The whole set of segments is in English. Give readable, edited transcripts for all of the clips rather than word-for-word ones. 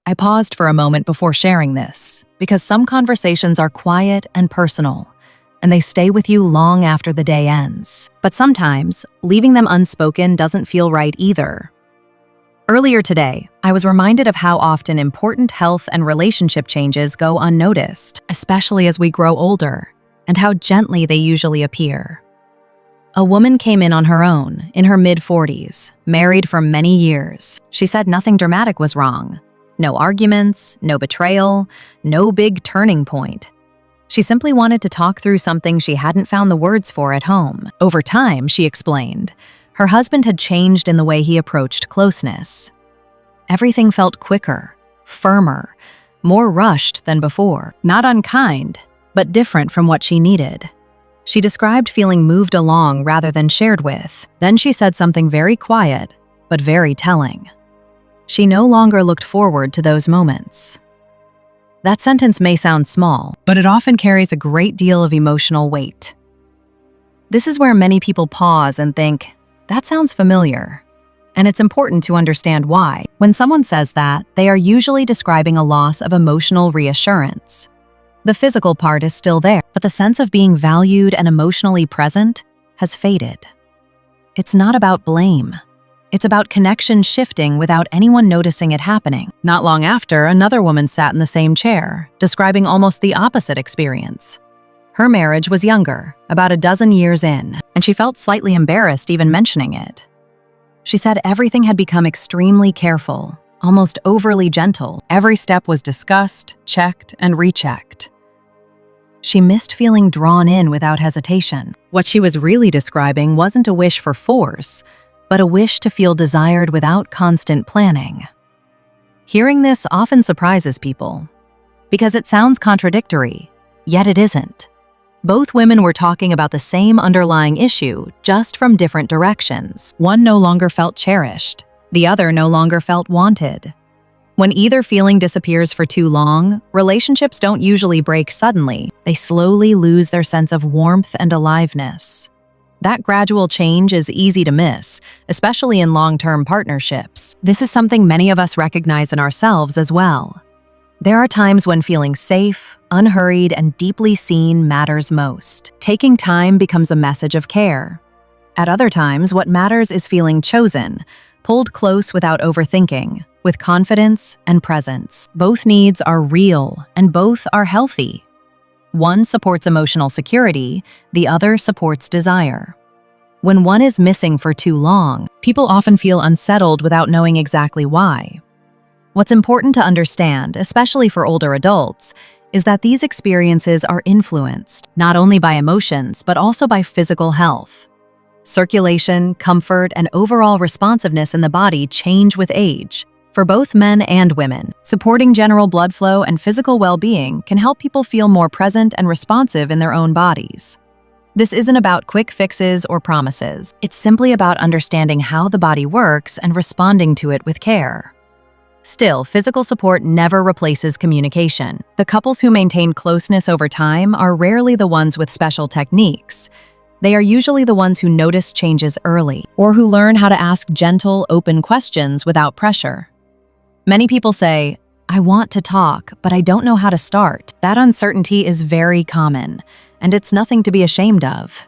I paused for a moment before sharing this, because some conversations are quiet and personal, and they stay with you long after the day ends. But sometimes, leaving them unspoken doesn't feel right either. Earlier today, I was reminded of how often important health and relationship changes go unnoticed, especially as we grow older, and how gently they usually appear. A woman came in on her own, in her mid-40s, married for many years. She said nothing dramatic was wrong. No arguments, no betrayal, no big turning point. She simply wanted to talk through something she hadn't found the words for at home. Over time, she explained, her husband had changed in the way he approached closeness. Everything felt quicker, firmer, more rushed than before. Not unkind, but different from what she needed. She described feeling moved along rather than shared with. Then she said something very quiet, but very telling. She no longer looked forward to those moments. That sentence may sound small, but it often carries a great deal of emotional weight. This is where many people pause and think, that sounds familiar. And it's important to understand why. When someone says that, they are usually describing a loss of emotional reassurance. The physical part is still there, but the sense of being valued and emotionally present has faded. It's not about blame. It's about connection shifting without anyone noticing it happening. Not long after, another woman sat in the same chair, describing almost the opposite experience. Her marriage was younger, about a dozen years in, and she felt slightly embarrassed even mentioning it. She said everything had become extremely careful, almost overly gentle. Every step was discussed, checked, and rechecked. She missed feeling drawn in without hesitation. What she was really describing wasn't a wish for force, but a wish to feel desired without constant planning. Hearing this often surprises people, because it sounds contradictory, yet it isn't. Both women were talking about the same underlying issue, just from different directions. One no longer felt cherished, the other no longer felt wanted. When either feeling disappears for too long, relationships don't usually break suddenly. They slowly lose their sense of warmth and aliveness. That gradual change is easy to miss, especially in long-term partnerships. This is something many of us recognize in ourselves as well. There are times when feeling safe, unhurried, and deeply seen matters most. Taking time becomes a message of care. At other times, what matters is feeling chosen, pulled close without overthinking, with confidence and presence. Both needs are real, and both are healthy. One supports emotional security, the other supports desire. When one is missing for too long, people often feel unsettled without knowing exactly why. What's important to understand, especially for older adults, is that these experiences are influenced not only by emotions, but also by physical health. Circulation, comfort, and overall responsiveness in the body change with age. For both men and women, supporting general blood flow and physical well-being can help people feel more present and responsive in their own bodies. This isn't about quick fixes or promises. It's simply about understanding how the body works and responding to it with care. Still, physical support never replaces communication. The couples who maintain closeness over time are rarely the ones with special techniques. They are usually the ones who notice changes early, or who learn how to ask gentle, open questions without pressure. Many people say, I want to talk, but I don't know how to start. That uncertainty is very common, and it's nothing to be ashamed of.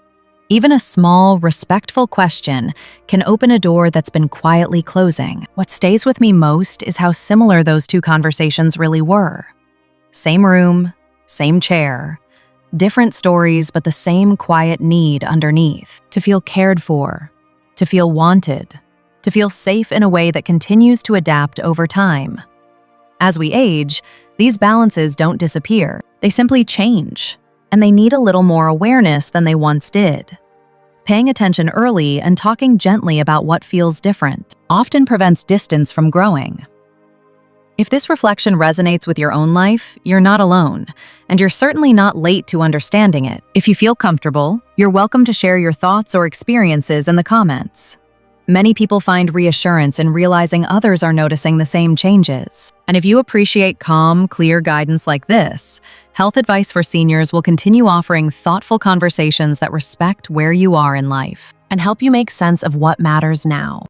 Even a small, respectful question can open a door that's been quietly closing. What stays with me most is how similar those two conversations really were. Same room, same chair, different stories, but the same quiet need underneath. To feel cared for, to feel wanted, to feel safe in a way that continues to adapt over time. As we age, these balances don't disappear. They simply change, and they need a little more awareness than they once did. Paying attention early and talking gently about what feels different often prevents distance from growing. If this reflection resonates with your own life, you're not alone, and you're certainly not late to understanding it. If you feel comfortable, you're welcome to share your thoughts or experiences in the comments. Many people find reassurance in realizing others are noticing the same changes. And if you appreciate calm, clear guidance like this, Health Advice for Seniors will continue offering thoughtful conversations that respect where you are in life and help you make sense of what matters now.